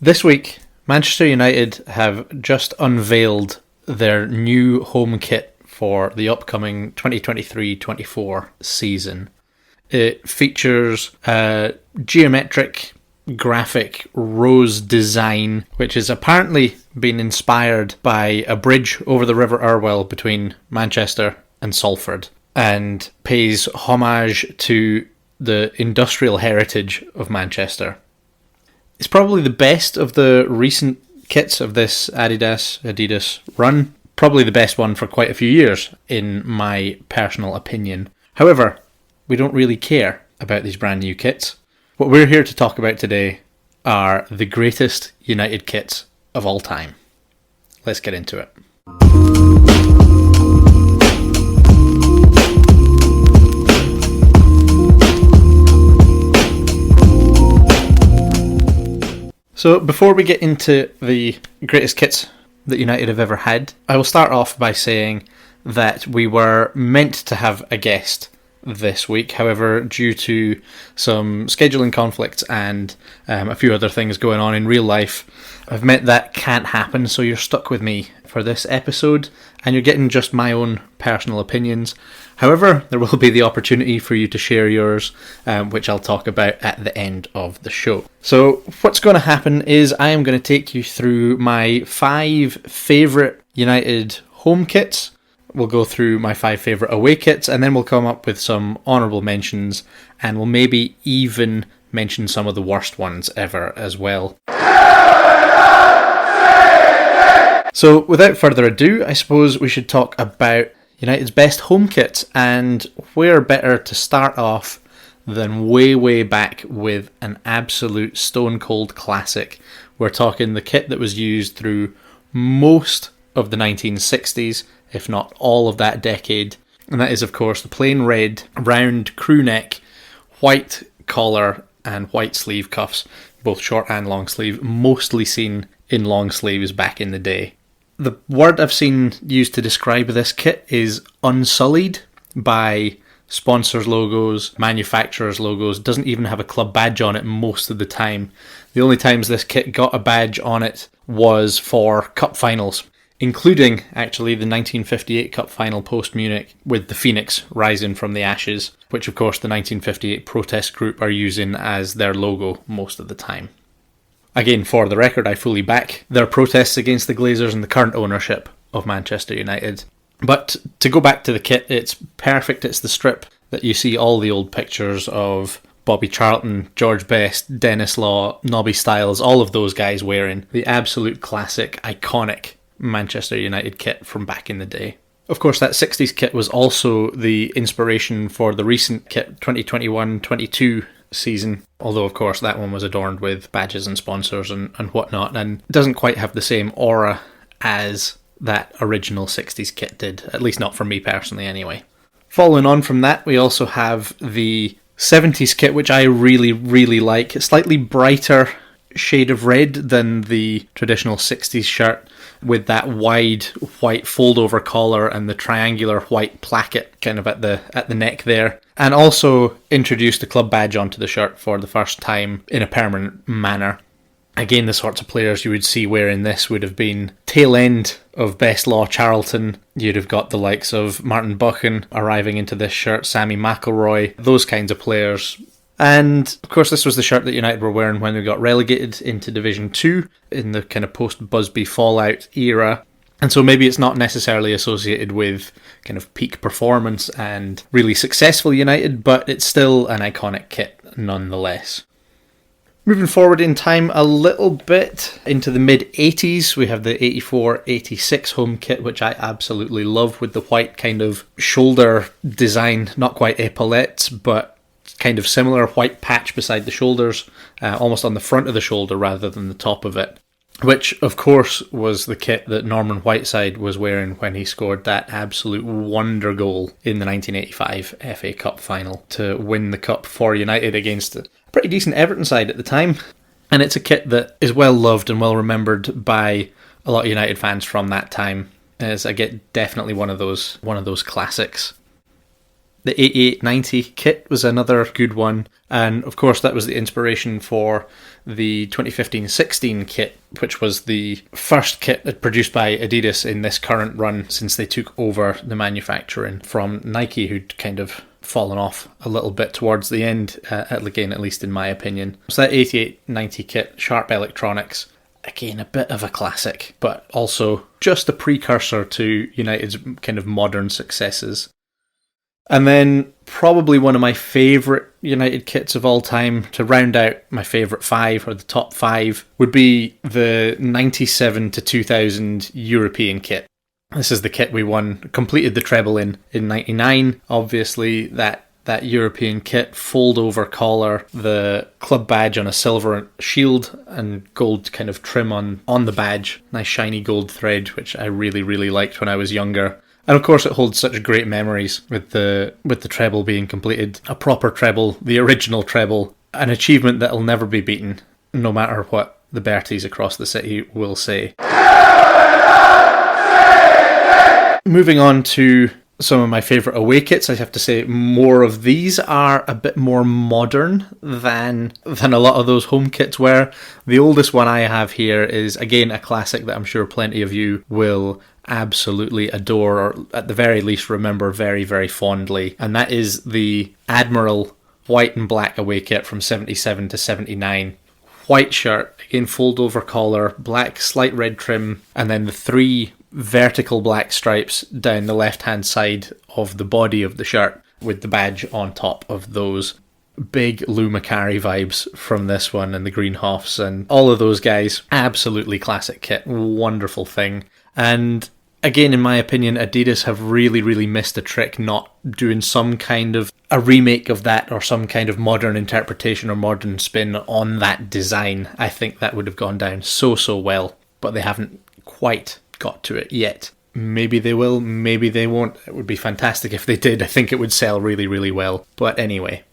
This week, Manchester United have just unveiled their new home kit for the upcoming 2023-24 season. It features a geometric graphic rose design, which has apparently been inspired by a bridge over the River Irwell between Manchester and Salford, and pays homage to the industrial heritage of Manchester. It's probably the best of the recent kits of this Adidas run. Probably the best one for quite a few years, in my personal opinion. However, we don't really care about these brand new kits. What we're here to talk about today are the greatest United kits of all time. Let's get into it. So before we get into the greatest kits that United have ever had, I will start off by saying that we were meant to have a guest this week. However, due to some scheduling conflicts and a few other things going on in real life, I've meant that can't happen, so you're stuck with me for this episode and you're getting just my own personal opinions. However, there will be the opportunity for you to share yours, which I'll talk about at the end of the show. So what's going to happen is I am going to take you through my 5 favourite United home kits. We'll go through my 5 favourite away kits, and then we'll come up with some honourable mentions, and we'll maybe even mention some of the worst ones ever as well. So without further ado, I suppose we should talk about United's best home kits, and where better to start off than way back with an absolute stone cold classic. We're talking the kit that was used through most of the 1960s, if not all of that decade, and that is of course the plain red round crew neck, white collar and white sleeve cuffs, both short and long sleeve, mostly seen in long sleeves back in the day. The word I've seen used to describe this kit is unsullied by sponsors' logos, manufacturers' logos. It doesn't even have a club badge on it most of the time. The only times this kit got a badge on it was for cup finals, including actually the 1958 Cup final post-Munich with the Phoenix rising from the ashes, which of course the 1958 protest group are using as their logo most of the time. Again, for the record, I fully back their protests against the Glazers and the current ownership of Manchester United. But to go back to the kit, it's perfect. It's the strip that you see all the old pictures of Bobby Charlton, George Best, Dennis Law, Nobby Stiles, all of those guys wearing the absolute classic, iconic Manchester United kit from back in the day. Of course, that 60s kit was also the inspiration for the recent kit 2021-22 season, although of course that one was adorned with badges and sponsors and whatnot, and doesn't quite have the same aura as that original 60s kit did, at least not for me personally anyway. Following on from that, we also have the 70s kit, which I really like. A slightly brighter shade of red than the traditional 60s shirt, with that wide white fold-over collar and the triangular white placket kind of at the neck there, and also introduced a club badge onto the shirt for the first time in a permanent manner. Again, the sorts of players you would see wearing this would have been tail end of Best Law Charlton. You'd have got the likes of Martin Buchan arriving into this shirt, Sammy McIlroy, those kinds of players. And of course this was the shirt that United were wearing when we got relegated into Division 2 in the kind of post-Busby fallout era. And so maybe it's not necessarily associated with kind of peak performance and really successful United, but it's still an iconic kit nonetheless. Moving forward in time a little bit into the mid-80s, we have the 84-86 home kit, which I absolutely love, with the white kind of shoulder design, not quite epaulettes, but kind of similar white patch beside the shoulders, almost on the front of the shoulder rather than the top of it, which of course was the kit that Norman Whiteside was wearing when he scored that absolute wonder goal in the 1985 FA Cup final to win the cup for United against a pretty decent Everton side at the time. And it's a kit that is well loved and well remembered by a lot of United fans from that time, as I get definitely one of those classics. The 8890 kit was another good one, and of course that was the inspiration for the 2015-16 kit, which was the first kit produced by Adidas in this current run since they took over the manufacturing from Nike, who'd kind of fallen off a little bit towards the end, again, at least in my opinion. So that 8890 kit, Sharp Electronics, again, a bit of a classic, but also just a precursor to United's kind of modern successes. And then probably one of my favourite United kits of all time, to round out my favourite 5 or the top 5, would be the 97 to 2000 European kit. This is the kit we completed the treble in 99. Obviously, that European kit, fold-over collar, the club badge on a silver shield, and gold kind of trim on the badge. Nice shiny gold thread, which I really, really liked when I was younger. And of course it holds such great memories with the treble being completed. A proper treble, the original treble, an achievement that'll never be beaten, no matter what the Berties across the city will say. Moving on to some of my favourite away kits, I have to say more of these are a bit more modern than a lot of those home kits were. The oldest one I have here is, again, a classic that I'm sure plenty of you will absolutely adore, or at the very least remember very, very fondly, and that is the Admiral white and black away kit from 77 to 79. White shirt, again fold over collar, black slight red trim, and then the 3 vertical black stripes down the left hand side of the body of the shirt with the badge on top of those. Big Lou Macari vibes from this one, and the Greenhoffs and all of those guys. Absolutely classic kit, wonderful thing. And again, in my opinion, Adidas have really, really missed a trick not doing some kind of a remake of that, or some kind of modern interpretation or modern spin on that design. I think that would have gone down so well, but they haven't quite got to it yet. Maybe they will, maybe they won't. It would be fantastic if they did. I think it would sell really, really well. But anyway,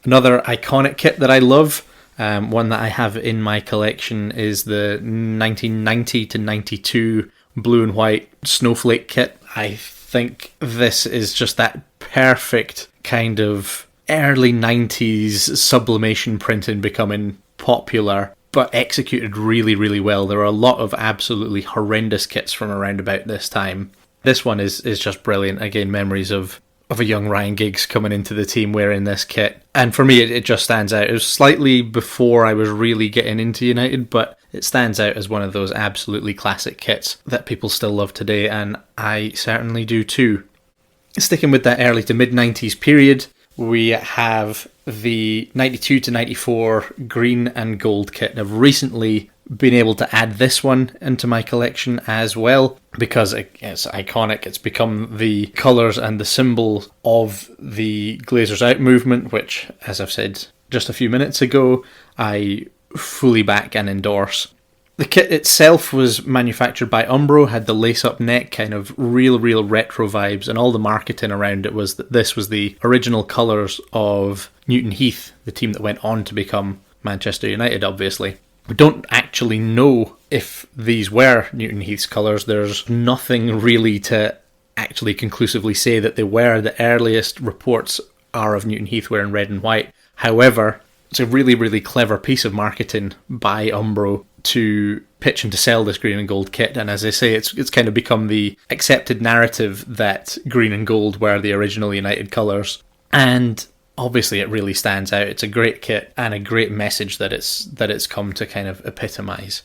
another iconic kit that I love, one that I have in my collection, is the 1990 to 92 blue and white snowflake kit. I think this is just that perfect kind of early 90s sublimation printing becoming popular, but executed really, really well. There are a lot of absolutely horrendous kits from around about this time. This one is just brilliant. Again, memories of a young Ryan Giggs coming into the team wearing this kit. And for me, it just stands out. It was slightly before I was really getting into United, but it stands out as one of those absolutely classic kits that people still love today, and I certainly do too. Sticking with that early to mid-90s period, we have the 92 to 94 green and gold kit. I've recently been able to add this one into my collection as well, because it's iconic. It's become the colours and the symbol of the Glazers Out movement, which, as I've said just a few minutes ago, I fully back and endorse. The kit itself was manufactured by Umbro, had the lace-up neck, kind of real retro vibes, and all the marketing around it was that this was the original colours of Newton Heath, the team that went on to become Manchester United, obviously. We don't actually know if these were Newton Heath's colours. There's nothing really to actually conclusively say that they were. The earliest reports are of Newton Heath wearing red and white. However, it's a really, really clever piece of marketing by Umbro to pitch and to sell this green and gold kit, and as I say, it's kind of become the accepted narrative that green and gold were the original United colours, and obviously it really stands out. It's a great kit and a great message that it's come to kind of epitomise.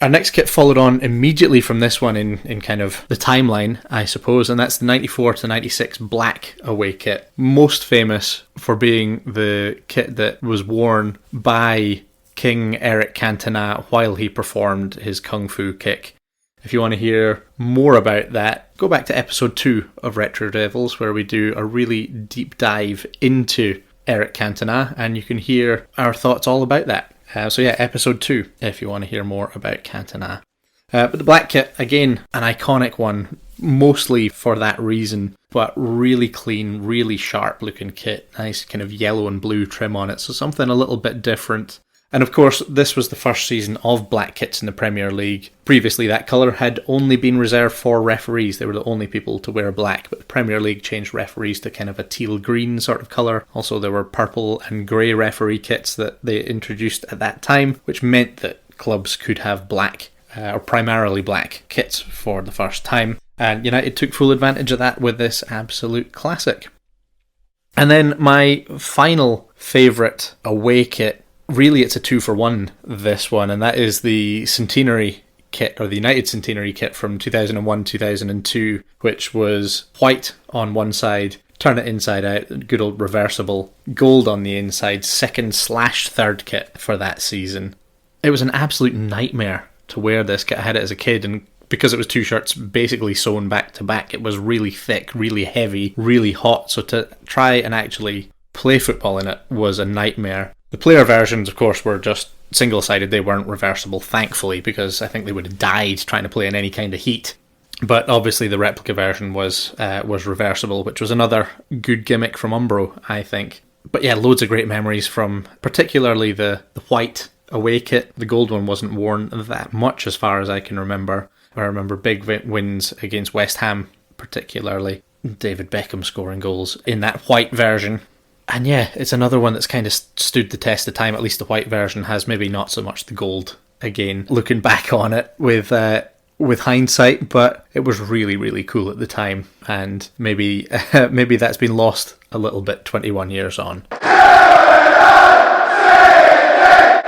Our next kit followed on immediately from this one in kind of the timeline, I suppose, and that's the 94 to 96 black away kit. Most famous for being the kit that was worn by King Eric Cantona while he performed his Kung Fu kick. If you want to hear more about that, go back to episode 2 of Retro Devils, where we do a really deep dive into Eric Cantona, and you can hear our thoughts all about that. So yeah, episode 2, if you want to hear more about Cantona. But the black kit, again, an iconic one, mostly for that reason, but really clean, really sharp looking kit. Nice kind of yellow and blue trim on it, so something a little bit different. And of course, this was the first season of black kits in the Premier League. Previously, that colour had only been reserved for referees. They were the only people to wear black, but the Premier League changed referees to kind of a teal-green sort of colour. Also, there were purple and grey referee kits that they introduced at that time, which meant that clubs could have black, or primarily black, kits for the first time. And United took full advantage of that with this absolute classic. And then my final favourite away kit, really it's a 2-for-1, this one, and that is the Centenary kit, or the United Centenary kit from 2001-2002, which was white on one side, turn it inside out, good old reversible, gold on the inside, second/third kit for that season. It was an absolute nightmare to wear this kit. I had it as a kid, and because it was two shirts basically sewn back to back, it was really thick, really heavy, really hot, so to try and actually play football in it was a nightmare. The player versions, of course, were just single-sided. They weren't reversible, thankfully, because I think they would have died trying to play in any kind of heat. But obviously the replica version was reversible, which was another good gimmick from Umbro, I think. But yeah, loads of great memories from particularly the white away kit. The gold one wasn't worn that much as far as I can remember. I remember big wins against West Ham, particularly. David Beckham scoring goals in that white version. And yeah, it's another one that's kind of stood the test of time. At least the white version has, maybe not so much the gold. Again, looking back on it with hindsight, but it was really, really cool at the time. And maybe that's been lost a little bit 21 years on.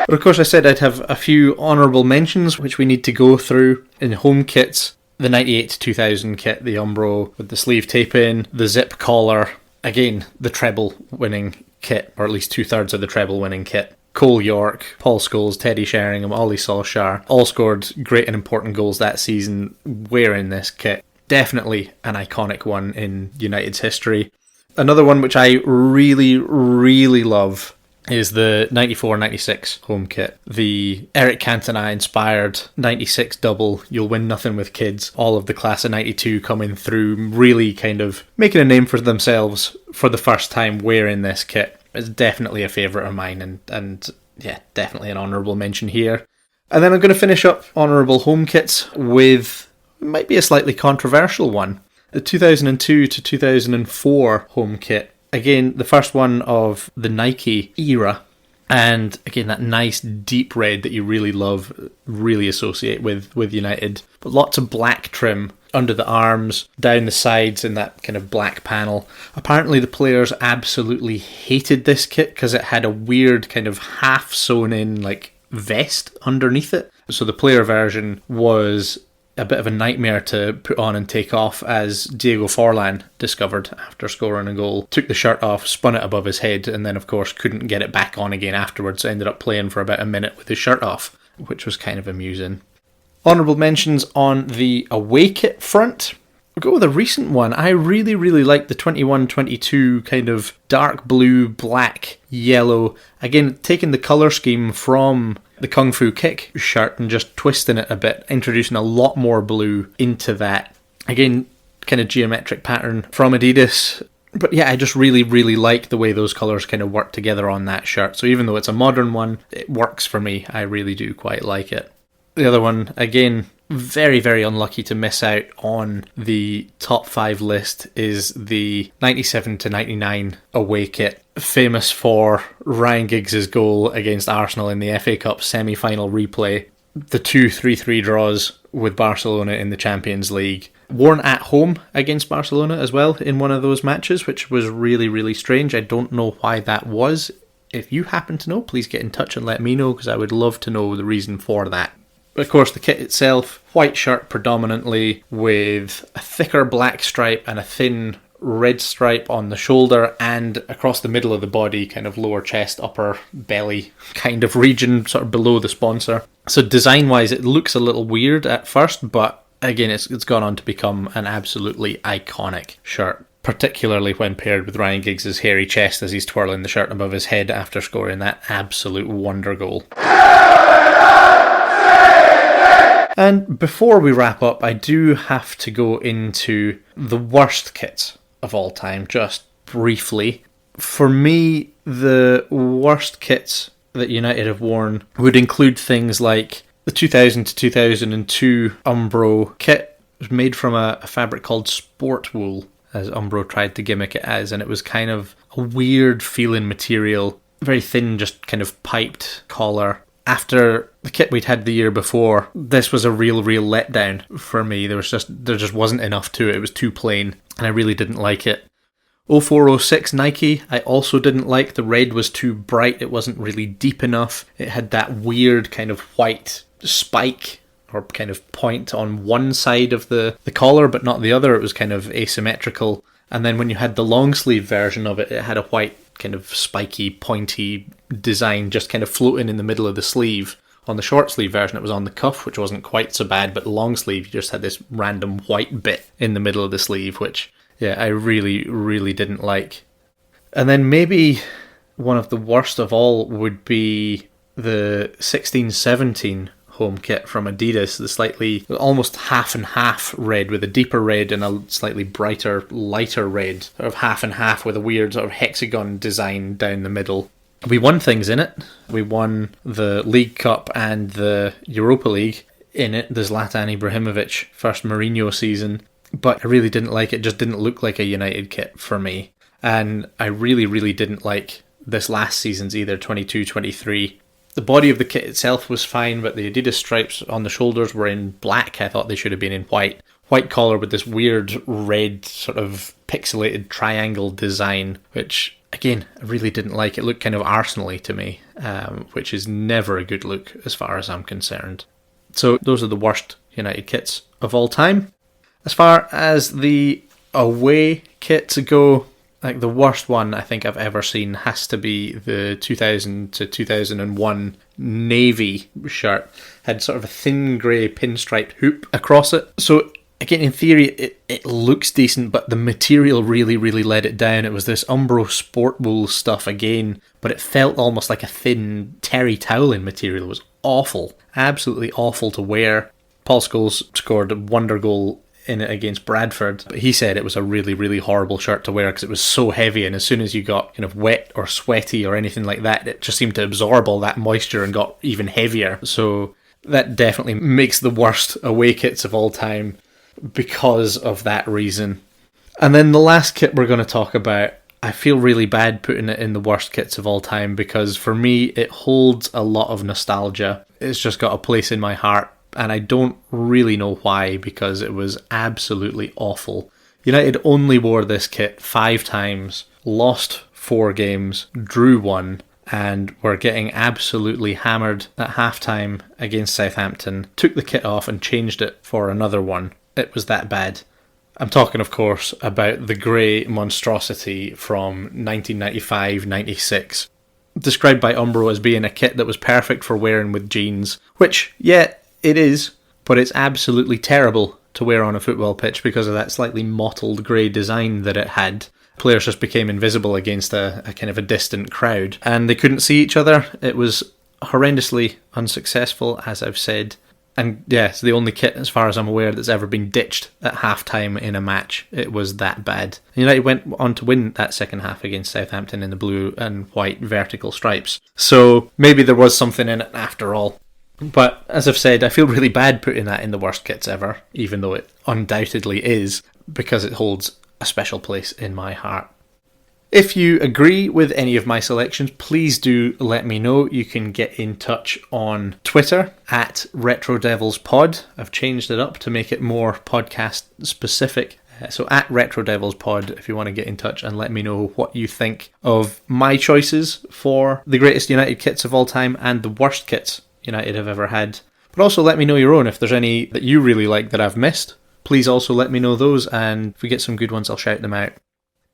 But of course I said I'd have a few honourable mentions which we need to go through. In home kits, the 98-2000 kit, the Umbro with the sleeve tape in, the zip collar. Again, the treble winning kit, or at least 2/3 of the treble winning kit. Cole York, Paul Scholes, Teddy Sheringham, Ollie Solskjaer all scored great and important goals that season wearing this kit. Definitely an iconic one in United's history. Another one which I really, really love is the 94-96 home kit. The Eric Cantona inspired 96 double, You'll Win Nothing with Kids, all of the class of 92 coming through, really kind of making a name for themselves for the first time wearing this kit. It's definitely a favourite of mine, and yeah, definitely an honourable mention here. And then I'm going to finish up honourable home kits with, might be a slightly controversial one, the 2002-2004 home kit. Again, the first one of the Nike era, and again that nice deep red that you really love, really associate with United. But lots of black trim under the arms, down the sides in that kind of black panel. Apparently the players absolutely hated this kit because it had a weird kind of half sewn in like vest underneath it. So the player version was a bit of a nightmare to put on and take off, as Diego Forlan discovered after scoring a goal. Took the shirt off, spun it above his head, and then of course couldn't get it back on again afterwards. Ended up playing for about a minute with his shirt off, which was kind of amusing. Honourable mentions on the away kit front. We'll go with a recent one. I really, really like the 21-22 kind of dark blue, black, yellow. Again, taking the colour scheme from the Kung Fu Kick shirt and just twisting it a bit, introducing a lot more blue into that. Again, kind of geometric pattern from Adidas. But yeah, I just really, really like the way those colours kind of work together on that shirt. So even though it's a modern one, it works for me. I really do quite like it. The other one, again, very, very unlucky to miss out on the top 5 list, is the 97-99 away kit. Famous for Ryan Giggs' goal against Arsenal in the FA Cup semi-final replay. The 2 3-3 draws with Barcelona in the Champions League. Worn at home against Barcelona as well in one of those matches, which was really, really strange. I don't know why that was. If you happen to know, please get in touch and let me know, because I would love to know the reason for that. But of course, the kit itself, white shirt predominantly, with a thicker black stripe and a thin red stripe on the shoulder and across the middle of the body, kind of lower chest, upper belly kind of region, sort of below the sponsor. So design-wise, it looks a little weird at first, but again, it's gone on to become an absolutely iconic shirt, particularly when paired with Ryan Giggs' hairy chest as he's twirling the shirt above his head after scoring that absolute wonder goal. And before we wrap up, I do have to go into the worst kits of all time, just briefly. For me, the worst kits that United have worn would include things like the 2000 to 2002 Umbro kit. It was made from a fabric called sport wool, as Umbro tried to gimmick it as, and it was kind of a weird feeling material, very thin, just kind of piped collar. After the kit we'd had the year before, this was a real letdown for me. There just wasn't enough to it. It was too plain, and I really didn't like it. 0406 Nike, I also didn't like. The red was too bright. It wasn't really deep enough. It had that weird kind of white spike or kind of point on one side of the collar, but not the other. It was kind of asymmetrical. And then when you had the long sleeve version of it, it had a white kind of spiky, pointy design just kind of floating in the middle of the sleeve. On the short sleeve version, it was on the cuff, which wasn't quite so bad, but the long sleeve, you just had this random white bit in the middle of the sleeve, which, yeah, I really didn't like. And then maybe one of the worst of all would be the 16-17 home kit from Adidas, the slightly, almost half and half red with a deeper red and a slightly brighter, lighter red, sort of half and half with a weird sort of hexagon design down the middle. We won things in it. We won the League Cup and the Europa League in it, the Zlatan Ibrahimovic first Mourinho season, but I really didn't like it. It just didn't look like a United kit for me. And I really didn't like this last season's either, 22-23. The body of the kit itself was fine, but the Adidas stripes on the shoulders were in black. I thought they should have been in white. White collar with this weird red sort of pixelated triangle design, which, again, I really didn't like. It looked kind of Arsenal-y to me, which is never a good look as far as I'm concerned. So those are the worst United kits of all time. As far as the away kits go, like the worst one I think I've ever seen has to be the 2000 to 2001 navy shirt. Had sort of a thin grey pinstripe hoop across it. So again, in theory, it looks decent, but the material really let it down. It was this Umbro sport wool stuff again, but it felt almost like a thin terry toweling material. It was awful, absolutely awful to wear. Paul Scholes scored a wonder goal in it against Bradford, but he said it was a really horrible shirt to wear because it was so heavy, and as soon as you got kind of wet or sweaty or anything like that, it just seemed to absorb all that moisture and got even heavier. So that definitely makes the worst away kits of all time because of that reason. And then the last kit we're going to talk about, I feel really bad putting it in the worst kits of all time because for me it holds a lot of nostalgia. It's just got a place in my heart, and I don't really know why, because it was absolutely awful. United only wore this kit 5 times, lost 4 games, drew 1, and were getting absolutely hammered at halftime against Southampton. Took the kit off and changed it for another one. It was that bad. I'm talking, of course, about the grey monstrosity from 1995-96. Described by Umbro as being a kit that was perfect for wearing with jeans, which, yeah, it is, but it's absolutely terrible to wear on a football pitch because of that slightly mottled grey design that it had. Players just became invisible against a kind of a distant crowd, and they couldn't see each other. It was horrendously unsuccessful, as I've said. And yeah, it's the only kit, as far as I'm aware, that's ever been ditched at half-time in a match. It was that bad. United went on to win that second half against Southampton in the blue and white vertical stripes. So maybe there was something in it after all. But as I've said, I feel really bad putting that in the worst kits ever, even though it undoubtedly is, because it holds a special place in my heart. If you agree with any of my selections, please do let me know. You can get in touch on Twitter at RetroDevilsPod. I've changed it up to make it more podcast specific. So at RetroDevilsPod, if you want to get in touch and let me know what you think of my choices for the greatest United kits of all time and the worst kits United have ever had. But also let me know your own. If there's any that you really like that I've missed, please also let me know those, and if we get some good ones, I'll shout them out.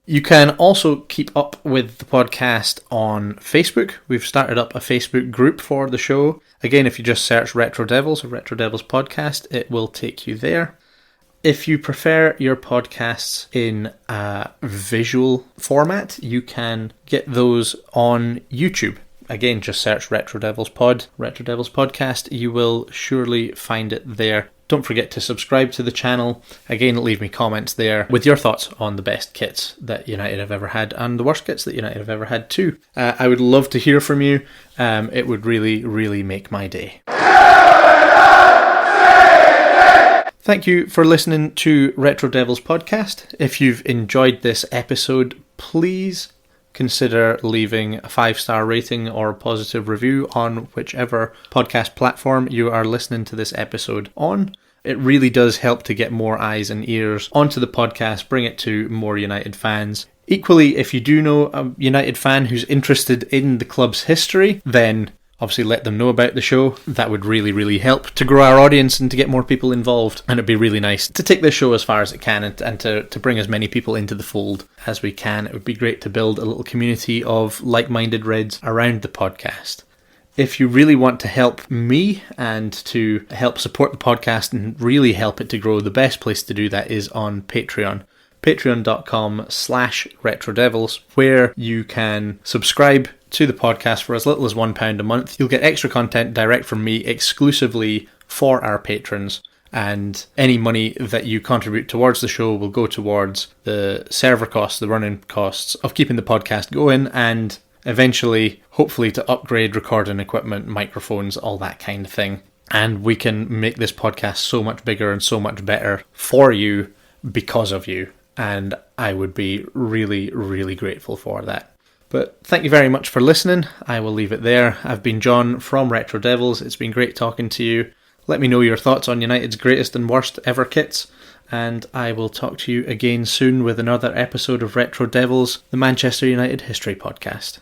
You can also keep up with the podcast on Facebook. We've started up a Facebook group for the show. Again, if you just search Retro Devils or Retro Devils Podcast, it will take you there. If you prefer your podcasts in a visual format, you can get those on YouTube. Again, just search Retro Devils Pod, Retro Devils Podcast. You will surely find it there. Don't forget to subscribe to the channel. Again, leave me comments there with your thoughts on the best kits that United have ever had and the worst kits that United have ever had too. I would love to hear from you. It would really, really make my day. Thank you for listening to Retro Devils podcast. If you've enjoyed this episode, please consider leaving a 5-star rating or a positive review on whichever podcast platform you are listening to this episode on. It really does help to get more eyes and ears onto the podcast, bring it to more United fans. Equally, if you do know a United fan who's interested in the club's history, then obviously let them know about the show. That would really, really help to grow our audience and to get more people involved. And it'd be really nice to take this show as far as it can and to bring as many people into the fold as we can. It would be great to build a little community of like-minded Reds around the podcast. If you really want to help me and to help support the podcast and really help it to grow, the best place to do that is on Patreon. Patreon.com/RetroDevils, where you can subscribe to the podcast for as little as £1 a month. You'll get extra content direct from me exclusively for our patrons, and any money that you contribute towards the show will go towards the server costs, the running costs of keeping the podcast going, and eventually, hopefully, to upgrade recording equipment, microphones, all that kind of thing. And we can make this podcast so much bigger and so much better for you because of you. And I would be really, really grateful for that. But thank you very much for listening. I will leave it there. I've been John from Retro Devils. It's been great talking to you. Let me know your thoughts on United's greatest and worst ever kits. And I will talk to you again soon with another episode of Retro Devils, the Manchester United History Podcast.